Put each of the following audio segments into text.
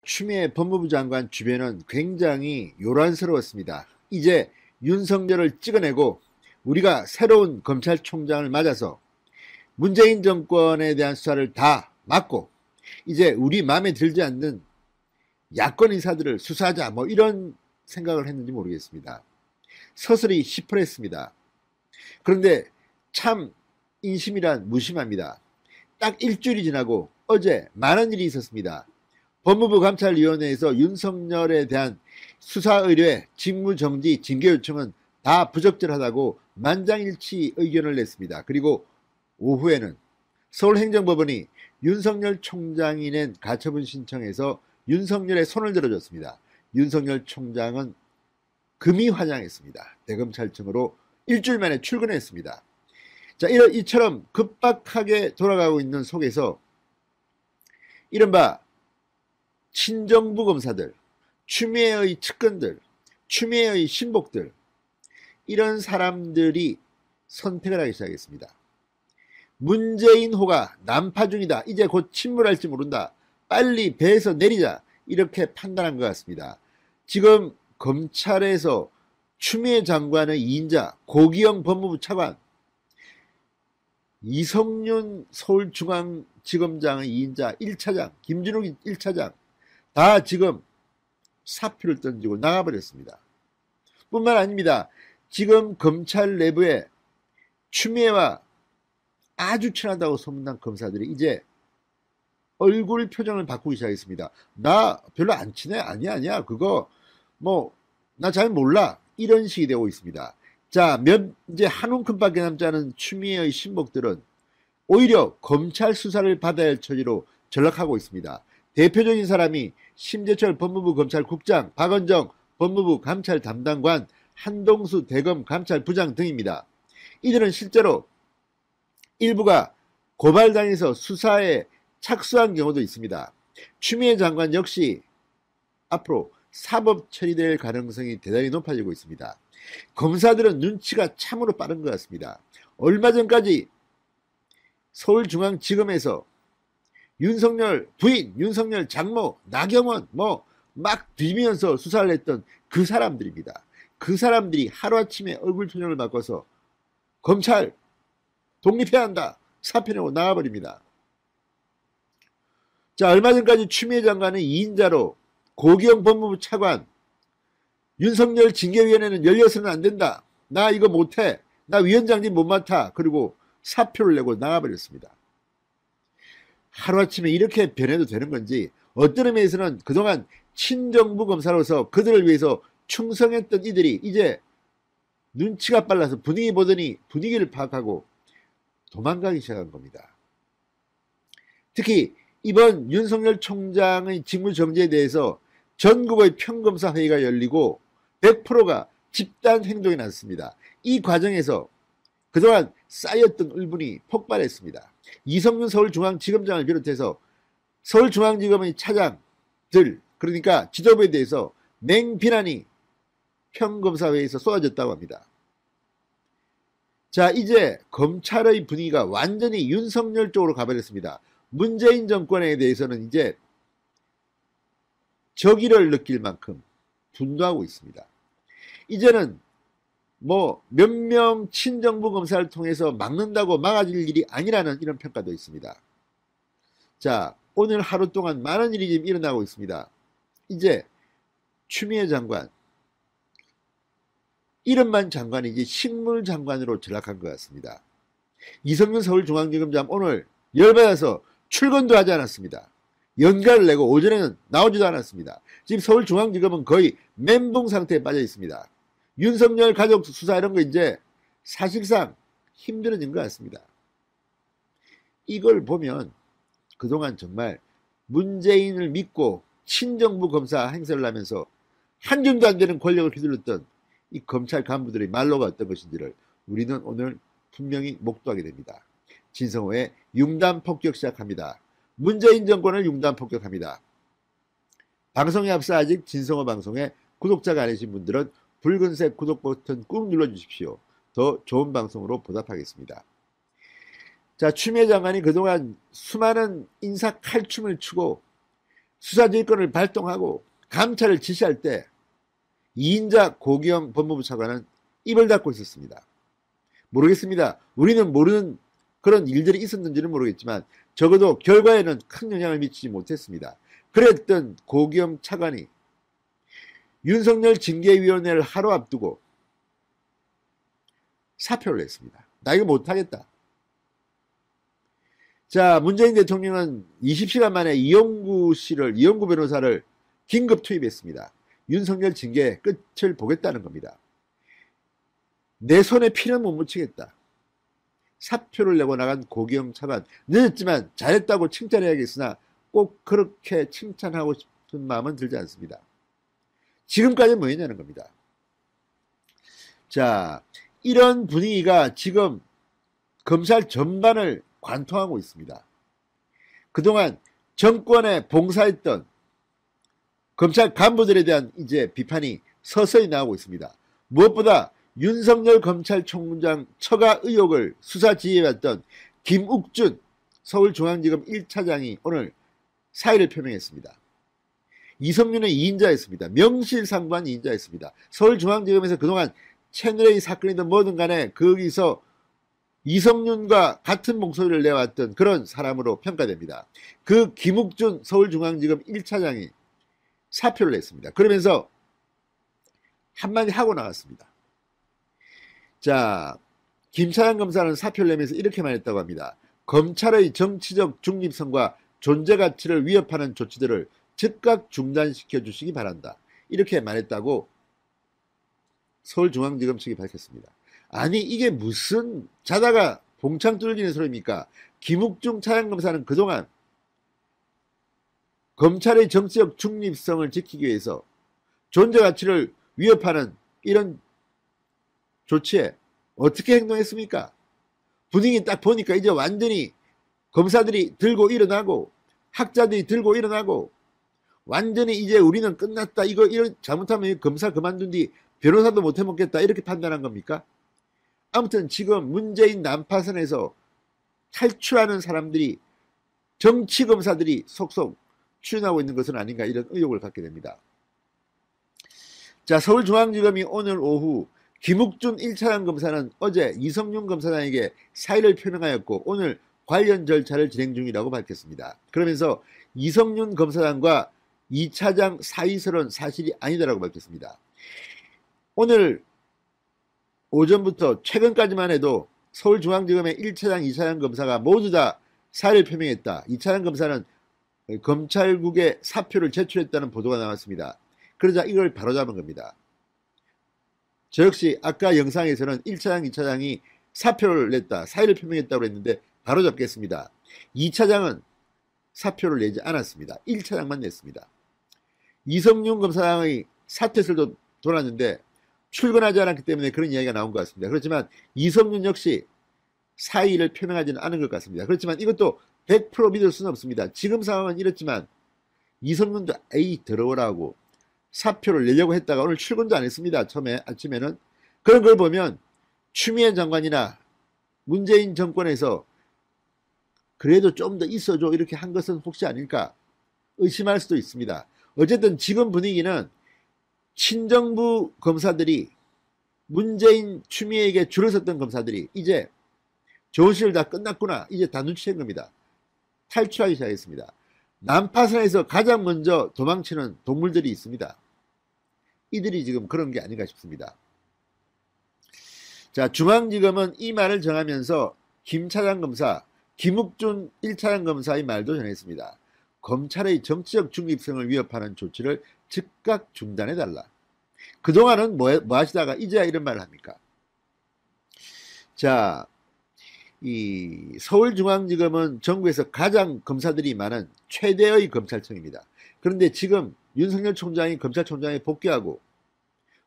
추미애 법무부 장관 주변은 굉장히 요란스러웠습니다. 이제 윤석열을 찍어내고 우리가 새로운 검찰총장을 맞아서 문재인 정권에 대한 수사를 다 막고 이제 우리 마음에 들지 않는 야권 인사들을 수사하자 뭐 이런 생각을 했는지 모르겠습니다. 서슬이 시퍼랬습니다. 그런데 참 인심이란 무심합니다. 딱 일주일이 지나고 어제 많은 일이 있었습니다. 법무부 감찰위원회에서 윤석열에 대한 수사 의뢰, 직무정지, 징계 요청은 다 부적절하다고 만장일치 의견을 냈습니다. 그리고 오후에는 서울행정법원이 윤석열 총장이 낸 가처분 신청에서 윤석열의 손을 들어줬습니다. 윤석열 총장은 금이 환영했습니다. 대검찰청으로 일주일 만에 출근했습니다. 자, 이처럼 급박하게 돌아가고 있는 속에서 이른바 친정부 검사들, 추미애의 측근들, 추미애의 신복들 이런 사람들이 선택을 하기 시작했습니다. 문재인호가 난파 중이다. 이제 곧 침몰할지 모른다. 빨리 배에서 내리자. 이렇게 판단한 것 같습니다. 지금 검찰에서 추미애 장관의 2인자 고기영 법무부 차관, 이성윤 서울중앙지검장의 2인자 1차장, 김준욱 1차장 다 지금 사표를 던지고 나가버렸습니다. 뿐만 아닙니다. 지금 검찰 내부에 추미애와 아주 친하다고 소문난 검사들이 이제 얼굴 표정을 바꾸기 시작했습니다. 나 별로 안 친해? 아니야. 그거 뭐 나 잘 몰라. 이런 식이 되고 있습니다. 자, 이제 한 움큼밖에 남지 않은 추미애의 신복들은 오히려 검찰 수사를 받아야 할 처지로 전락하고 있습니다. 대표적인 사람이 심재철 법무부 검찰국장, 박원정 법무부 감찰 담당관, 한동수 대검 감찰부장 등입니다. 이들은 실제로 일부가 고발당해서 수사에 착수한 경우도 있습니다. 추미애 장관 역시 앞으로 사법 처리될 가능성이 대단히 높아지고 있습니다. 검사들은 눈치가 참으로 빠른 것 같습니다. 얼마 전까지 서울중앙지검에서 윤석열 부인, 윤석열 장모, 나경원 막 뒤지면서 수사를 했던 그 사람들입니다. 그 사람들이 하루아침에 얼굴 표정을 바꿔서 검찰 독립해야 한다. 사표 내고 나와버립니다. 자, 얼마 전까지 추미애 장관은 2인자로 고기영 법무부 차관, 윤석열 징계위원회는 열려서는 안 된다. 나 이거 못해. 나 위원장님 못 맡아. 그리고 사표를 내고 나가버렸습니다. 하루아침에 이렇게 변해도 되는 건지, 어떤 의미에서는 그동안 친정부 검사로서 그들을 위해서 충성했던 이들이 이제 눈치가 빨라서 분위기 보더니 분위기를 파악하고 도망가기 시작한 겁니다. 특히 이번 윤석열 총장의 직무정지에 대해서 전국의 평검사 회의가 열리고 100%가 집단 행동에 나섰습니다. 이 과정에서 그동안 쌓였던 울분이 폭발했습니다. 이성윤 서울중앙지검장을 비롯해서 서울중앙지검의 차장들, 그러니까 지도부에 대해서 맹비난이 평검사회의에서 쏟아졌다고 합니다. 자, 이제 검찰의 분위기가 완전히 윤석열 쪽으로 가버렸습니다. 문재인 정권에 대해서는 이제 적의를 느낄 만큼 분노하고 있습니다. 이제는 뭐 몇 명 친정부 검사를 통해서 막는다고 막아질 일이 아니라는 이런 평가도 있습니다. 자, 오늘 하루 동안 많은 일이 지금 일어나고 있습니다. 이제 추미애 장관, 이름만 장관이지 식물 장관으로 전락한 것 같습니다. 이성윤 서울중앙지검장 오늘 열받아서 출근도 하지 않았습니다. 연가를 내고 오전에는 나오지도 않았습니다. 지금 서울중앙지검은 거의 멘붕 상태에 빠져 있습니다. 윤석열 가족 수사 이런 거 이제 사실상 힘들어진 것 같습니다. 이걸 보면 그동안 정말 문재인을 믿고 친정부 검사 행세를 하면서 한 줌도 안 되는 권력을 휘둘렀던 이 검찰 간부들의 말로가 어떤 것인지를 우리는 오늘 분명히 목도하게 됩니다. 진성호의 융단 폭격 시작합니다. 문재인 정권을 융단 폭격합니다. 방송에 앞서 아직 진성호 방송에 구독자가 아니신 분들은 붉은색 구독 버튼 꾹 눌러주십시오. 더 좋은 방송으로 보답하겠습니다. 자, 추미애 장관이 그동안 수많은 인사 칼춤을 추고 수사지휘권을 발동하고 감찰을 지시할 때 이인자 고기영 법무부 차관은 입을 닫고 있었습니다. 모르겠습니다. 우리는 모르는 그런 일들이 있었는지는 모르겠지만 적어도 결과에는 큰 영향을 미치지 못했습니다. 그랬던 고기영 차관이 윤석열 징계위원회를 하루 앞두고 사표를 냈습니다. 나 이거 못하겠다. 자, 문재인 대통령은 20시간 만에 이영구 변호사를 긴급 투입했습니다. 윤석열 징계 끝을 보겠다는 겁니다. 내 손에 피는 못 묻히겠다. 사표를 내고 나간 고기영 차관, 늦었지만 잘했다고 칭찬해야겠으나 꼭 그렇게 칭찬하고 싶은 마음은 들지 않습니다. 지금까지 뭐였냐는 겁니다. 자, 이런 분위기가 지금 검찰 전반을 관통하고 있습니다. 그동안 정권에 봉사했던 검찰 간부들에 대한 이제 비판이 서서히 나오고 있습니다. 무엇보다 윤석열 검찰총장 처가 의혹을 수사 지휘해왔던 김욱준 서울중앙지검 1차장이 오늘 사의를 표명했습니다. 이성윤의 2인자였습니다. 명실상부한 2인자였습니다. 서울중앙지검에서 그동안 채널A 사건이든 뭐든 간에 거기서 이성윤과 같은 목소리를 내왔던 그런 사람으로 평가됩니다. 그 김욱준 서울중앙지검 1차장이 사표를 냈습니다. 그러면서 한마디 하고 나갔습니다. 자, 김 차장 검사는 사표를 내면서 이렇게 말했다고 합니다. 검찰의 정치적 중립성과 존재 가치를 위협하는 조치들을 즉각 중단시켜 주시기 바란다. 이렇게 말했다고 서울중앙지검 측이 밝혔습니다. 아니 이게 무슨 자다가 봉창 뚫리는 소리입니까? 김욱중 차장검사는 그동안 검찰의 정치적 중립성을 지키기 위해서 존재 가치를 위협하는 이런 조치에 어떻게 행동했습니까? 분위기 딱 보니까 이제 완전히 검사들이 들고 일어나고 학자들이 들고 일어나고 완전히 이제 우리는 끝났다. 이런 잘못하면 검사 그만둔 뒤 변호사도 못 해먹겠다. 이렇게 판단한 겁니까? 아무튼 지금 문재인 난파선에서 탈출하는 사람들이 정치검사들이 속속 출연하고 있는 것은 아닌가 이런 의혹을 갖게 됩니다. 자, 서울중앙지검이 오늘 오후 김욱준 1차장 검사는 어제 이성윤 검사장에게 사의를 표명하였고 오늘 관련 절차를 진행 중이라고 밝혔습니다. 그러면서 이성윤 검사장과 2차장 사의설은 사실이 아니다라고 밝혔습니다. 오늘 오전부터 최근까지만 해도 서울중앙지검의 1차장, 2차장 검사가 모두 다 사의를 표명했다. 2차장 검사는 검찰국에 사표를 제출했다는 보도가 나왔습니다. 그러자 이걸 바로잡은 겁니다. 저 역시 아까 영상에서는 1차장, 2차장이 사표를 냈다, 사의를 표명했다고 했는데 바로잡겠습니다. 2차장은 사표를 내지 않았습니다. 1차장만 냈습니다. 이성윤 검사장의 사퇴설도 돌았는데 출근하지 않았기 때문에 그런 이야기가 나온 것 같습니다. 그렇지만 이성윤 역시 사의를 표명하지는 않은 것 같습니다. 그렇지만 이것도 100% 믿을 수는 없습니다. 지금 상황은 이렇지만 이성윤도 에이 더러워라고 사표를 내려고 했다가 오늘 출근도 안 했습니다. 처음에 아침에는. 그런 걸 보면 추미애 장관이나 문재인 정권에서 그래도 좀 더 있어줘 이렇게 한 것은 혹시 아닐까 의심할 수도 있습니다. 어쨌든 지금 분위기는 친정부 검사들이 문재인 추미애에게 줄을 섰던 검사들이 이제 좋은 시절 다 끝났구나. 이제 다 눈치챈 겁니다. 탈출하기 시작했습니다. 난파선에서 가장 먼저 도망치는 동물들이 있습니다. 이들이 지금 그런 게 아닌가 싶습니다. 자, 중앙지검은 이 말을 정하면서 김 차장 검사, 김욱준 1차장 검사의 말도 전했습니다. 검찰의 정치적 중립성을 위협하는 조치를 즉각 중단해달라. 그동안은 뭐 하시다가 이제야 이런 말을 합니까? 자, 이 서울중앙지검은 전국에서 가장 검사들이 많은 최대의 검찰청입니다. 그런데 지금 윤석열 총장이 검찰총장에 복귀하고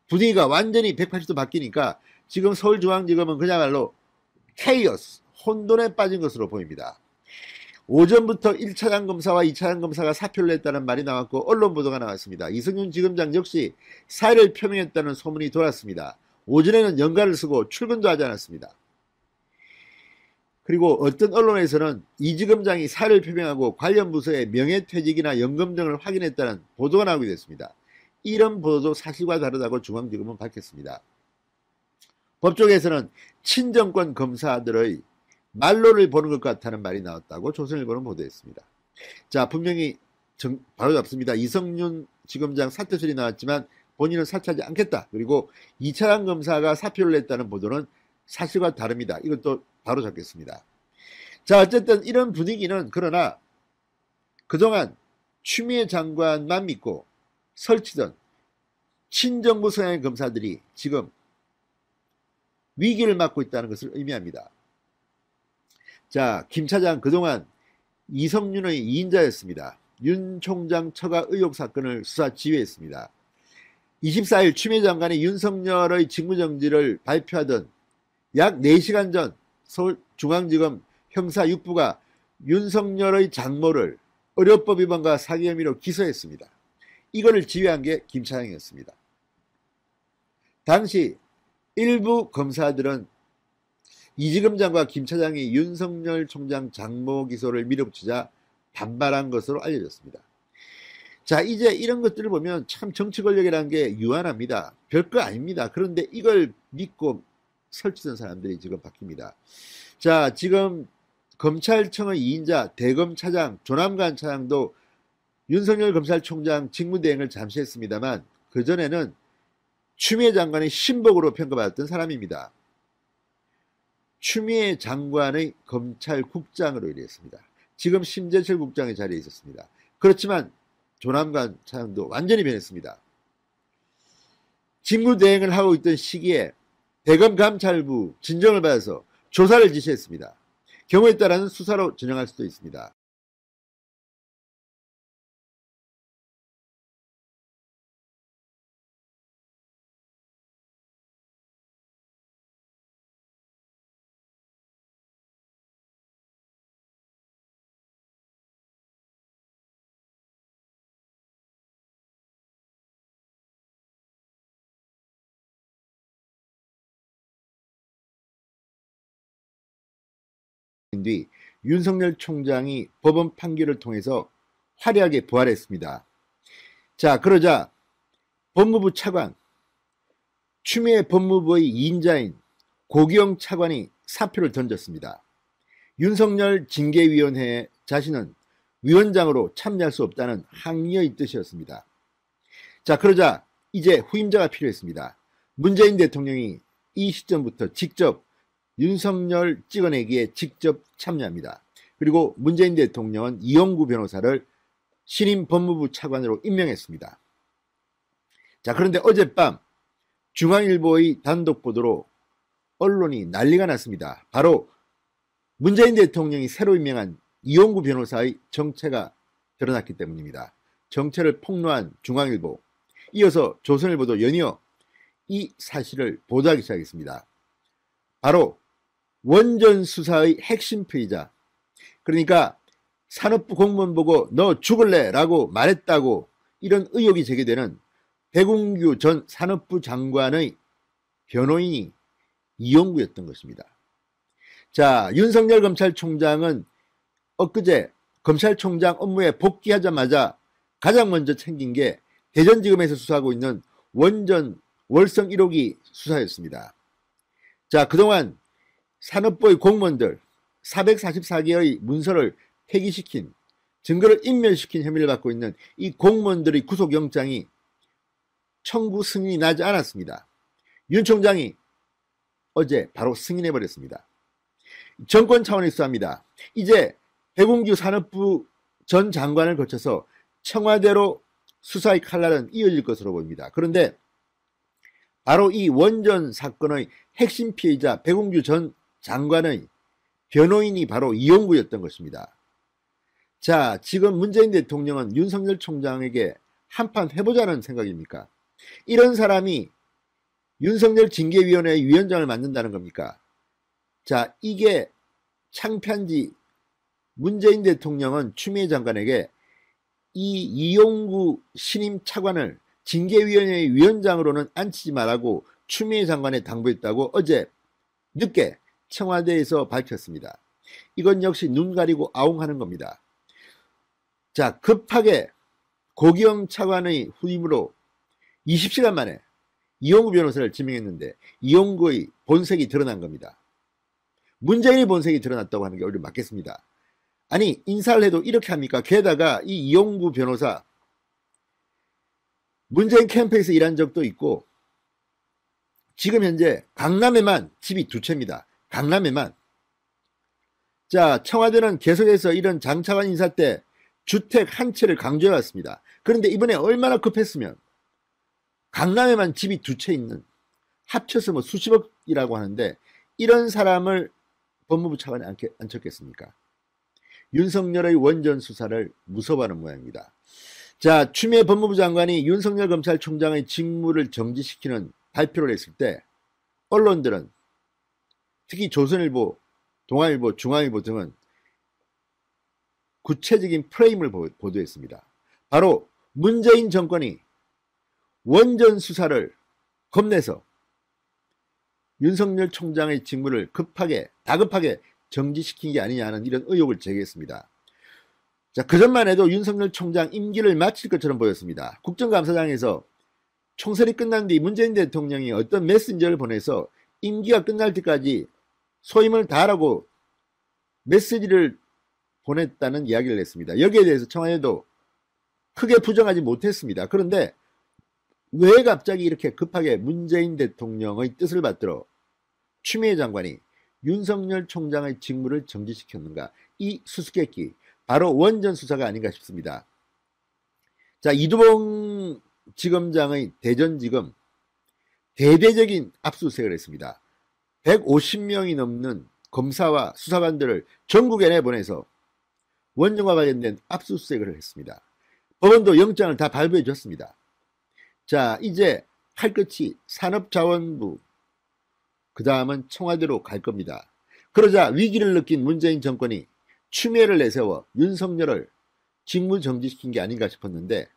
분위기가 완전히 180도 바뀌니까 지금 서울중앙지검은 그야말로 케이오스, 혼돈에 빠진 것으로 보입니다. 오전부터 1차장 검사와 2차장 검사가 사표를 냈다는 말이 나왔고 언론 보도가 나왔습니다. 이성윤 지검장 역시 사의를 표명했다는 소문이 돌았습니다. 오전에는 연가를 쓰고 출근도 하지 않았습니다. 그리고 어떤 언론에서는 이지검장이 사의를 표명하고 관련 부서의 명예퇴직이나 연금 등을 확인했다는 보도가 나오게 됐습니다. 이런 보도도 사실과 다르다고 중앙지검은 밝혔습니다. 법조계에서는 친정권 검사들의 말로를 보는 것 같다는 말이 나왔다고 조선일보는 보도했습니다. 자, 분명히 바로 잡습니다. 이성윤 지검장 사퇴설이 나왔지만 본인은 사퇴하지 않겠다. 그리고 이차장 검사가 사표를 냈다는 보도는 사실과 다릅니다. 이것도 바로 잡겠습니다. 자, 어쨌든 이런 분위기는 그러나 그동안 추미애 장관만 믿고 설치던 친정부 성향의 검사들이 지금 위기를 맞고 있다는 것을 의미합니다. 자, 김 차장 그동안 이성윤의 2인자였습니다. 윤 총장 처가 의혹 사건을 수사 지휘했습니다. 24일 추미애 장관이 윤석열의 직무정지를 발표하던 약 4시간 전 서울중앙지검 형사 6부가 윤석열의 장모를 의료법 위반과 사기 혐의로 기소했습니다. 이거를 지휘한 게 김 차장이었습니다. 당시 일부 검사들은 이지검장과 김 차장이 윤석열 총장 장모 기소를 밀어붙이자 반발한 것으로 알려졌습니다. 자, 이제 이런 것들을 보면 참 정치 권력이라는 게 유한합니다. 별거 아닙니다. 그런데 이걸 믿고 설치던 사람들이 지금 바뀝니다. 자, 지금 검찰청의 2인자 대검 차장 조남관 차장도 윤석열 검찰총장 직무대행을 잠시 했습니다만 그전에는 추미애 장관의 신복으로 평가받았던 사람입니다. 추미애 장관의 검찰국장으로 일했습니다. 지금 심재철 국장의 자리에 있었습니다. 그렇지만 조남관 차장도 완전히 변했습니다. 직무대행을 하고 있던 시기에 대검감찰부 진정을 받아서 조사를 지시했습니다. 경우에 따라는 수사로 전형할 수도 있습니다. 뒤 윤석열 총장이 법원 판결을 통해서 화려하게 부활했습니다. 자, 그러자 법무부 차관, 추미애 법무부의 2인자인 고기영 차관이 사표를 던졌습니다. 윤석열 징계위원회에 자신은 위원장으로 참여할 수 없다는 항의의 뜻이었습니다. 자, 그러자 이제 후임자가 필요했습니다. 문재인 대통령이 이 시점부터 직접 윤석열 찍어내기에 직접 참여합니다. 그리고 문재인 대통령은 이용구 변호사를 신임 법무부 차관으로 임명했습니다. 자, 그런데 어젯밤 중앙일보의 단독 보도로 언론이 난리가 났습니다. 바로 문재인 대통령이 새로 임명한 이용구 변호사의 정체가 드러났기 때문입니다. 정체를 폭로한 중앙일보, 이어서 조선일보도 연이어 이 사실을 보도하기 시작했습니다. 바로 원전 수사의 핵심 피의자, 그러니까 산업부 공무원 보고 너 죽을래 라고 말했다고 이런 의혹이 제기되는 백운규 전 산업부 장관의 변호인이 이용구였던 것입니다. 자, 윤석열 검찰총장은 엊그제 검찰총장 업무에 복귀하자마자 가장 먼저 챙긴 게 대전지검에서 수사하고 있는 원전 월성 1호기 수사였습니다. 자, 그동안 산업부의 공무원들 444개의 문서를 폐기시킨, 증거를 인멸시킨 혐의를 받고 있는 이 공무원들의 구속영장이 청구 승인이 나지 않았습니다. 윤 총장이 어제 바로 승인해버렸습니다. 정권 차원의 수사입니다. 이제 백운규 산업부 전 장관을 거쳐서 청와대로 수사의 칼날은 이어질 것으로 보입니다. 그런데 바로 이 원전 사건의 핵심 피해자 백운규 전 장관의 변호인이 바로 이용구였던 것입니다. 자, 지금 문재인 대통령은 윤석열 총장에게 한판 해보자는 생각입니까? 이런 사람이 윤석열 징계위원회의 위원장을 맡는다는 겁니까? 자, 이게 창피한지 문재인 대통령은 추미애 장관에게 이 이용구 신임 차관을 징계위원회의 위원장으로는 앉히지 말라고 추미애 장관에 당부했다고 어제 늦게 청와대에서 밝혔습니다. 이건 역시 눈 가리고 아웅하는 겁니다. 자, 급하게 고기영 차관의 후임으로 20시간 만에 이용구 변호사를 지명했는데 이용구의 본색이 드러난 겁니다. 문재인의 본색이 드러났다고 하는 게 오히려 맞겠습니다. 아니, 인사를 해도 이렇게 합니까? 게다가 이 이용구 변호사 문재인 캠프에서 일한 적도 있고 지금 현재 강남에만 집이 2채입니다. 강남에만. 자, 청와대는 계속해서 이런 장차관 인사 때 주택 한 채를 강조해왔습니다. 그런데 이번에 얼마나 급했으면 강남에만 집이 2채 있는, 합쳐서 뭐 수십억이라고 하는데 이런 사람을 법무부 차관에 앉혔겠습니까? 윤석열의 원전 수사를 무서워하는 모양입니다. 자, 추미애 법무부 장관이 윤석열 검찰총장의 직무를 정지시키는 발표를 했을 때 언론들은, 특히 조선일보, 동아일보, 중앙일보 등은 구체적인 프레임을 보도했습니다. 바로 문재인 정권이 원전 수사를 겁내서 윤석열 총장의 직무를 다급하게 정지시킨 게 아니냐는 이런 의혹을 제기했습니다. 자, 그전만 해도 윤석열 총장 임기를 마칠 것처럼 보였습니다. 국정감사장에서 총선이 끝난 뒤 문재인 대통령이 어떤 메신저를 보내서 임기가 끝날 때까지 소임을 다하라고 메시지를 보냈다는 이야기를 했습니다. 여기에 대해서 청와대도 크게 부정하지 못했습니다. 그런데 왜 갑자기 이렇게 급하게 문재인 대통령의 뜻을 받들어 추미애 장관이 윤석열 총장의 직무를 정지시켰는가? 이 수수께끼, 바로 원전 수사가 아닌가 싶습니다. 자, 이두봉 지검장의 대전지검 대대적인 압수수색을 했습니다. 150명이 넘는 검사와 수사관들을 전국에 내보내서 원전과 관련된 압수수색을 했습니다. 법원도 영장을 다 발부해 줬습니다. 자, 이제 할 것이 산업자원부, 그 다음은 청와대로 갈 겁니다. 그러자 위기를 느낀 문재인 정권이 추미애를 내세워 윤석열을 직무 정지시킨 게 아닌가 싶었는데,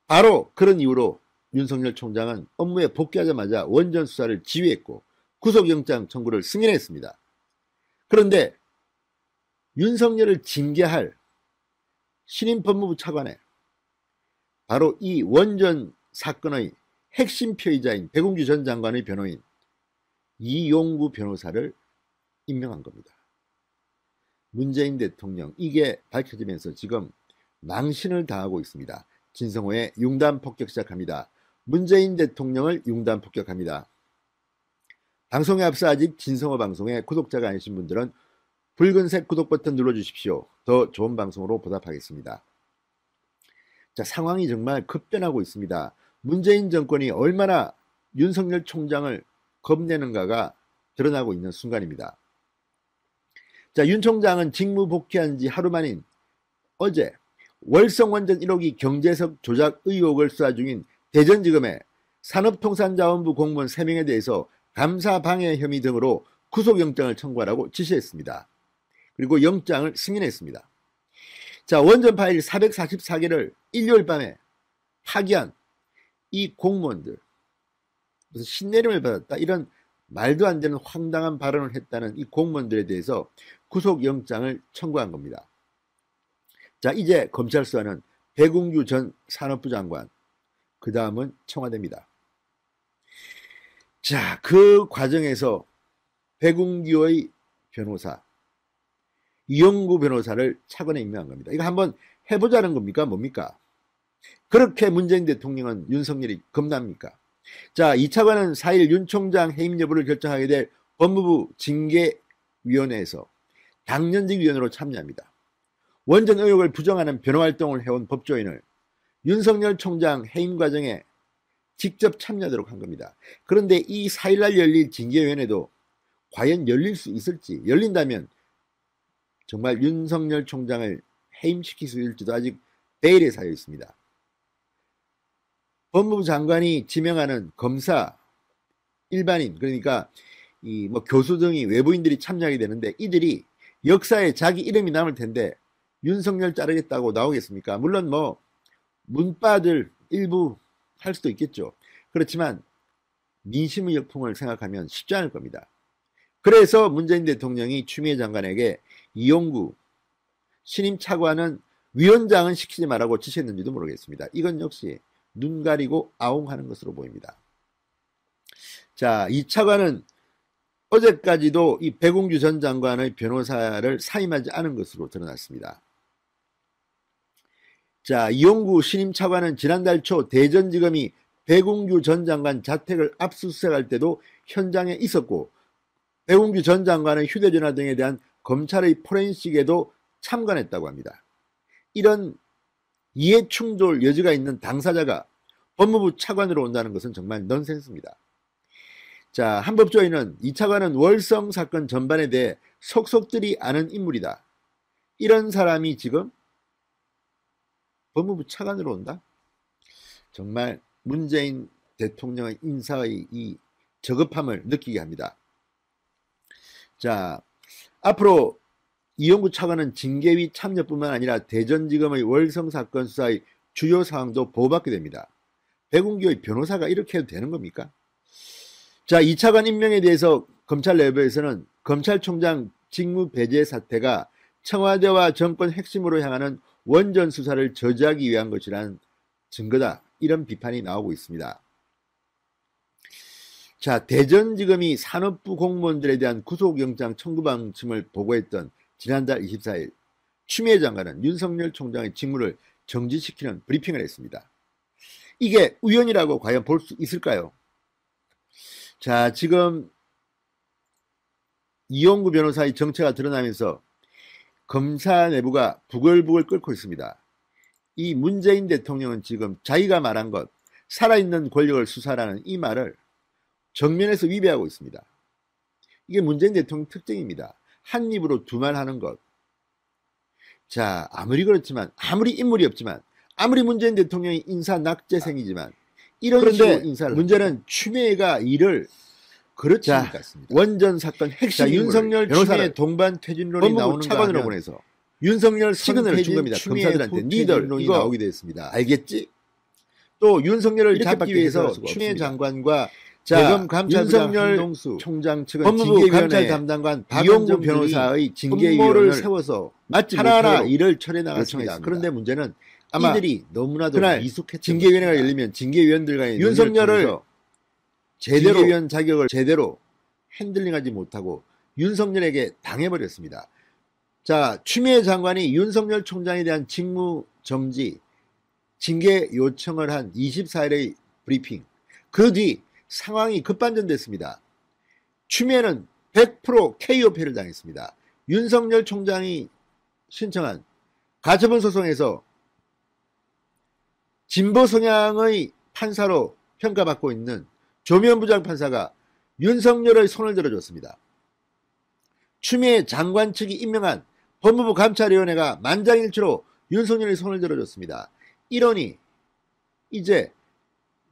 바로 그런 이유로 윤석열 총장은 업무에 복귀하자마자 원전 수사를 지휘했고 구속영장 청구를 승인했습니다. 그런데 윤석열을 징계할 신임 법무부 차관에 바로 이 원전 사건의 핵심 피의자인 백운규 전 장관의 변호인 이용구 변호사를 임명한 겁니다. 문재인 대통령, 이게 밝혀지면서 지금 망신을 당하고 있습니다. 진성호의 융단 폭격 시작합니다. 문재인 대통령을 융단 폭격합니다. 방송에 앞서 아직 진성호 방송에 구독자가 아니신 분들은 붉은색 구독 버튼 눌러주십시오. 더 좋은 방송으로 보답하겠습니다. 자, 상황이 정말 급변하고 있습니다. 문재인 정권이 얼마나 윤석열 총장을 겁내는가가 드러나고 있는 순간입니다. 자, 윤 총장은 직무 복귀한 지 하루 만인 어제 월성원전 1호기 경제석 조작 의혹을 수사 중인 대전지검에 산업통상자원부 공무원 3명에 대해서 감사방해 혐의 등으로 구속영장을 청구하라고 지시했습니다. 그리고 영장을 승인했습니다. 자, 원전 파일 444개를 일요일 밤에 파기한 이 공무원들, 무슨 신내림을 받았다, 이런 말도 안 되는 황당한 발언을 했다는 이 공무원들에 대해서 구속영장을 청구한 겁니다. 자, 이제 검찰 수사는 백운규 전 산업부 장관, 그 다음은 청와대입니다. 자, 그 과정에서 백운규의 변호사 이용구 변호사를 차관에 임명한 겁니다. 이거 한번 해보자는 겁니까? 뭡니까? 그렇게 문재인 대통령은 윤석열이 겁납니까? 자, 이 차관은 4일 윤 총장 해임 여부를 결정하게 될 법무부 징계위원회에서 당연직 위원으로 참여합니다. 원전 의혹을 부정하는 변호활동을 해온 법조인을 윤석열 총장 해임 과정에 직접 참여하도록 한 겁니다. 그런데 이 4일날 열릴 징계위원회도 과연 열릴 수 있을지, 열린다면 정말 윤석열 총장을 해임시킬 수 있을지도 아직 베일에 쌓여 있습니다. 법무부 장관이 지명하는 검사, 일반인, 그러니까 이 뭐 교수 등이 외부인들이 참여하게 되는데 이들이 역사에 자기 이름이 남을 텐데 윤석열 자르겠다고 나오겠습니까? 물론 뭐 문바들 일부 할 수도 있겠죠. 그렇지만 민심의 역풍을 생각하면 쉽지 않을 겁니다. 그래서 문재인 대통령이 추미애 장관에게 이용구 신임 차관은 위원장은 시키지 말라고 지시했는지도 모르겠습니다. 이건 역시 눈 가리고 아웅하는 것으로 보입니다. 자, 이 차관은 어제까지도 이 백운규 전 장관의 변호사를 사임하지 않은 것으로 드러났습니다. 자, 이용구 신임 차관은 지난달 초 대전지검이 백운규 전 장관 자택을 압수수색할 때도 현장에 있었고, 백운규 전 장관의 휴대전화 등에 대한 검찰의 포렌식에도 참관했다고 합니다. 이런 이해충돌 여지가 있는 당사자가 법무부 차관으로 온다는 것은 정말 넌센스입니다. 자, 한법조인은 이 차관은 월성 사건 전반에 대해 속속들이 아는 인물이다. 이런 사람이 지금 법무부 차관으로 온다? 정말 문재인 대통령의 인사의 이 저급함을 느끼게 합니다. 자, 앞으로 이용구 차관은 징계위 참여뿐만 아니라 대전지검의 월성 사건 수사의 주요 사항도 보호받게 됩니다. 백운규의 변호사가 이렇게 해도 되는 겁니까? 자, 이 차관 임명에 대해서 검찰 내부에서는 검찰총장 직무 배제 사태가 청와대와 정권 핵심으로 향하는 원전 수사를 저지하기 위한 것이라는 증거다, 이런 비판이 나오고 있습니다. 자, 대전지검이 산업부 공무원들에 대한 구속영장 청구 방침을 보고했던 지난달 24일 추미애 장관은 윤석열 총장의 직무를 정지시키는 브리핑을 했습니다. 이게 우연이라고 과연 볼 수 있을까요? 자, 지금 이용구 변호사의 정체가 드러나면서 검사 내부가 부글부글 끓고 있습니다. 이 문재인 대통령은 지금 자기가 말한 것, 살아있는 권력을 수사라는 이 말을 정면에서 위배하고 있습니다. 이게 문재인 대통령 특징입니다. 한 입으로 두 말 하는 것. 자, 아무리 그렇지만, 아무리 인물이 없지만, 아무리 문재인 대통령이 인사 낙제생이지만, 이런 식으로 인사를 문제는 추미애가 이를 그렇지 않습니다. 원전 사건 핵심 인물, 윤석열 추미애 동반 퇴진론이 나오는 차관으로 보내서 윤석열 시그널을 준 겁니다. 검사들한테 니들 이거 나오게 됐습니다. 알겠지? 또 윤석열을 잡기 위해서 추미애 장관과 대검 감찰부장 한동수 총장 측은 법무부 감찰 담당관 이용구 변호사의 징계위원을 세워서 하나하나 일을 처리해 나갔습니다. 그런데 문제는 아마 이들이 너무나도 미숙했던 징계위원회가 열리면 징계위원들과 윤석열을 제대로 징계위원 자격을 제대로 핸들링하지 못하고 윤석열에게 당해버렸습니다. 자, 추미애 장관이 윤석열 총장에 대한 직무 정지, 징계 요청을 한 24일의 브리핑, 그 뒤 상황이 급반전됐습니다. 추미애는 100% KO패를 당했습니다. 윤석열 총장이 신청한 가처분 소송에서 진보 성향의 판사로 평가받고 있는 조면 부장 판사가 윤석열의 손을 들어줬습니다. 추미애 장관 측이 임명한 법무부 감찰위원회가 만장일치로 윤석열의 손을 들어줬습니다. 이러니 이제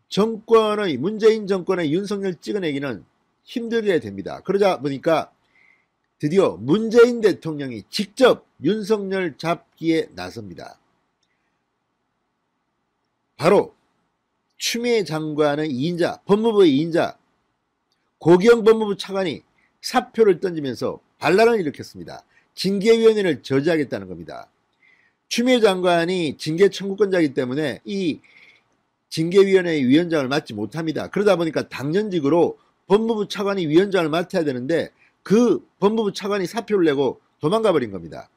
정권의 문재인 정권의 윤석열 찍어내기는 힘들게 됩니다. 그러자 보니까 드디어 문재인 대통령이 직접 윤석열 잡기에 나섭니다. 바로 추미애 장관의 2인자, 법무부의 2인자 고기영 법무부 차관이 사표를 던지면서 반란을 일으켰습니다. 징계위원회를 저지하겠다는 겁니다. 추미애 장관이 징계 청구권자이기 때문에 이 징계위원회의 위원장을 맡지 못합니다. 그러다 보니까 당연직으로 법무부 차관이 위원장을 맡아야 되는데 그 법무부 차관이 사표를 내고 도망가 버린 겁니다.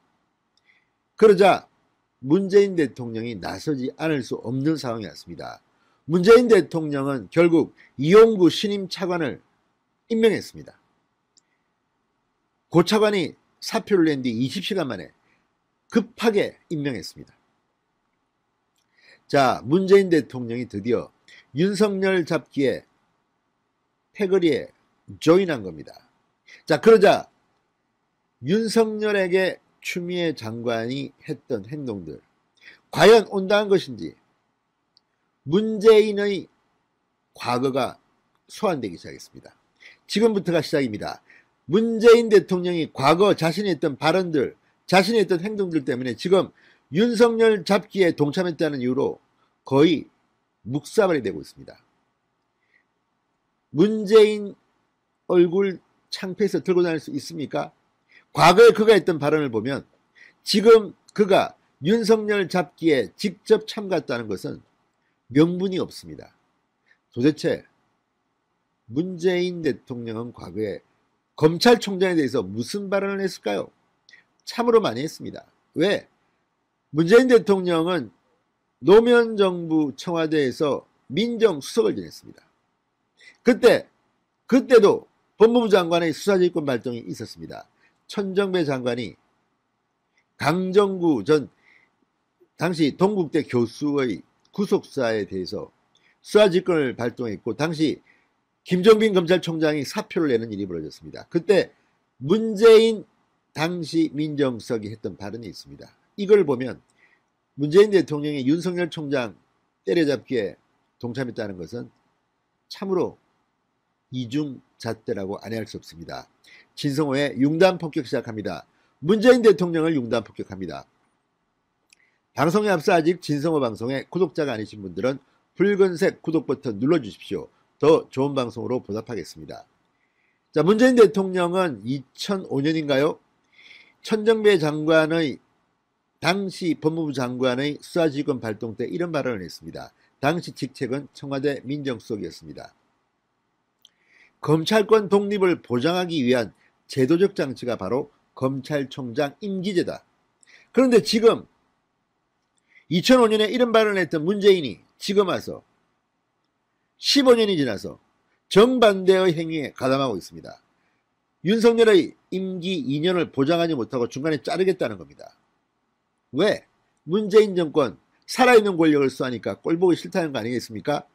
그러자 문재인 대통령이 나서지 않을 수 없는 상황이 왔습니다. 문재인 대통령은 결국 이용구 신임 차관을 임명했습니다. 고 차관이 사표를 낸 뒤 20시간 만에 급하게 임명했습니다. 자, 문재인 대통령이 드디어 윤석열 잡기에 패거리에 조인한 겁니다. 자, 그러자 윤석열에게 추미애 장관이 했던 행동들 과연 온당한 것인지 문재인의 과거가 소환되기 시작했습니다. 지금부터가 시작입니다. 문재인 대통령이 과거 자신이 했던 발언들, 자신이 했던 행동들 때문에 지금 윤석열 잡기에 동참했다는 이유로 거의 묵사발이 되고 있습니다. 문재인 얼굴 창피해서 들고 다닐 수 있습니까? 과거에 그가 했던 발언을 보면 지금 그가 윤석열 잡기에 직접 참가했다는 것은 명분이 없습니다. 도대체 문재인 대통령은 과거에 검찰총장에 대해서 무슨 발언을 했을까요? 참으로 많이 했습니다. 왜? 문재인 대통령은 노무현 정부 청와대에서 민정수석을 지냈습니다. 그때도 법무부 장관의 수사지휘권 발동이 있었습니다. 천정배 장관이 강정구 전 당시 동국대 교수의 구속사에 대해서 수사지휘권을 발동했고 당시 김종빈 검찰총장이 사표를 내는 일이 벌어졌습니다. 그때 문재인 당시 민정수석이 했던 발언이 있습니다. 이걸 보면 문재인 대통령이 윤석열 총장 때려잡기에 동참했다는 것은 참으로 이중잣대라고 안해할 수 없습니다. 진성호의 융단 폭격 시작합니다. 문재인 대통령을 융단 폭격합니다. 방송에 앞서 아직 진성호 방송에 구독자가 아니신 분들은 붉은색 구독 버튼 눌러주십시오. 더 좋은 방송으로 보답하겠습니다. 자, 문재인 대통령은 2005년인가요? 천정배 장관의 당시 법무부 장관의 수사지휘권 발동 때 이런 발언을 했습니다. 당시 직책은 청와대 민정수석이었습니다. 검찰권 독립을 보장하기 위한 제도적 장치가 바로 검찰총장 임기제다. 그런데 지금 2005년에 이런 발언을 했던 문재인이 지금 와서 15년이 지나서 정반대의 행위에 가담하고 있습니다. 윤석열의 임기 2년을 보장하지 못하고 중간에 자르겠다는 겁니다. 왜? 문재인 정권 살아있는 권력을 수하니까 꼴보기 싫다는 거 아니겠습니까?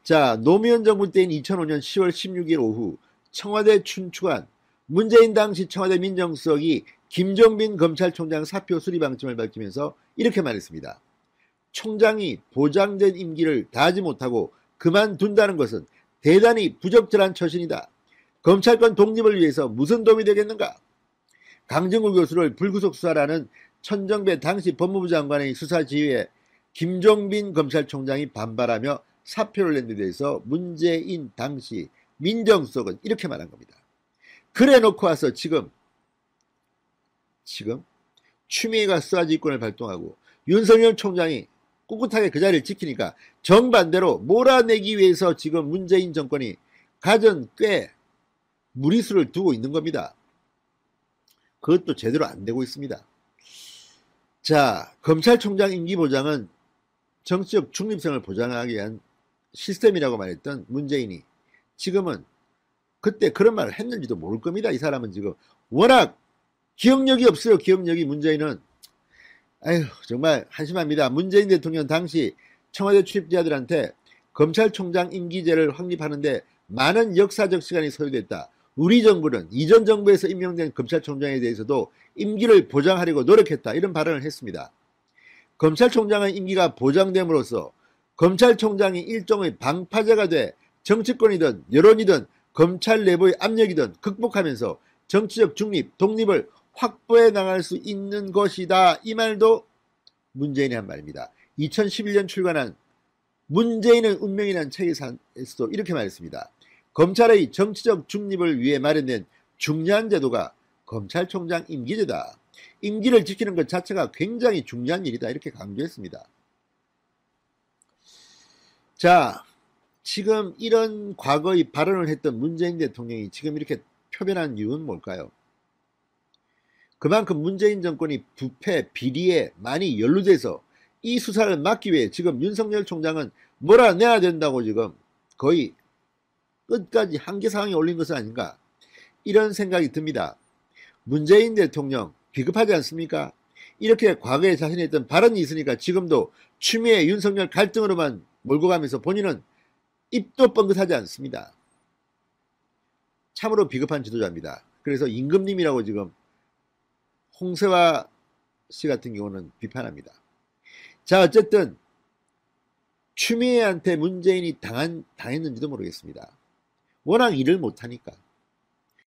자, 노무현 정부 때인 2005년 10월 16일 오후 청와대 춘추관 문재인 당시 청와대 민정수석이 김종빈 검찰총장 사표 수리 방침을 밝히면서 이렇게 말했습니다. 총장이 보장된 임기를 다하지 못하고 그만둔다는 것은 대단히 부적절한 처신이다. 검찰권 독립을 위해서 무슨 도움이 되겠는가? 강정구 교수를 불구속 수사라는 천정배 당시 법무부 장관의 수사 지휘에 김종빈 검찰총장이 반발하며 사표를 낸 데 대해서 문재인 당시 민정수석은 이렇게 말한 겁니다. 그래 놓고 와서 지금 추미애가 수사지휘권을 발동하고 윤석열 총장이 꿋꿋하게 그 자리를 지키니까 정반대로 몰아내기 위해서 지금 문재인 정권이 가진 꽤 무리수를 두고 있는 겁니다. 그것도 제대로 안 되고 있습니다. 자, 검찰총장 임기 보장은 정치적 중립성을 보장하기 위한 시스템이라고 말했던 문재인이 지금은 그때 그런 말을 했는지도 모를 겁니다. 이 사람은 지금 워낙 기억력이 없어요. 기억력이. 문재인은 아휴 정말 한심합니다. 문재인 대통령 당시 청와대 출입자들한테 검찰총장 임기제를 확립하는데 많은 역사적 시간이 소요됐다. 우리 정부는 이전 정부에서 임명된 검찰총장에 대해서도 임기를 보장하려고 노력했다. 이런 발언을 했습니다. 검찰총장의 임기가 보장됨으로써 검찰총장이 일종의 방파제가 돼 정치권이든 여론이든 검찰 내부의 압력이든 극복하면서 정치적 중립, 독립을 확보해 나갈 수 있는 것이다. 이 말도 문재인이 한 말입니다. 2011년 출간한 문재인의 운명이라는 책에서도 이렇게 말했습니다. 검찰의 정치적 중립을 위해 마련된 중요한 제도가 검찰총장 임기제다. 임기를 지키는 것 자체가 굉장히 중요한 일이다. 이렇게 강조했습니다. 자, 지금 이런 과거의 발언을 했던 문재인 대통령이 지금 이렇게 표변한 이유는 뭘까요? 그만큼 문재인 정권이 부패, 비리에 많이 연루돼서 이 수사를 막기 위해 지금 윤석열 총장은 몰아내야 된다고 지금 거의 끝까지 한계상황에 올린 것은 아닌가, 이런 생각이 듭니다. 문재인 대통령 비겁하지 않습니까? 이렇게 과거에 자신이 했던 발언이 있으니까 지금도 추미애 윤석열 갈등으로만 몰고 가면서 본인은 입도 뻥긋하지 않습니다. 참으로 비겁한 지도자입니다. 그래서 임금님이라고 지금 홍세화 씨 같은 경우는 비판합니다. 자, 어쨌든 추미애한테 문재인이 당했는지도 모르겠습니다. 워낙 일을 못하니까.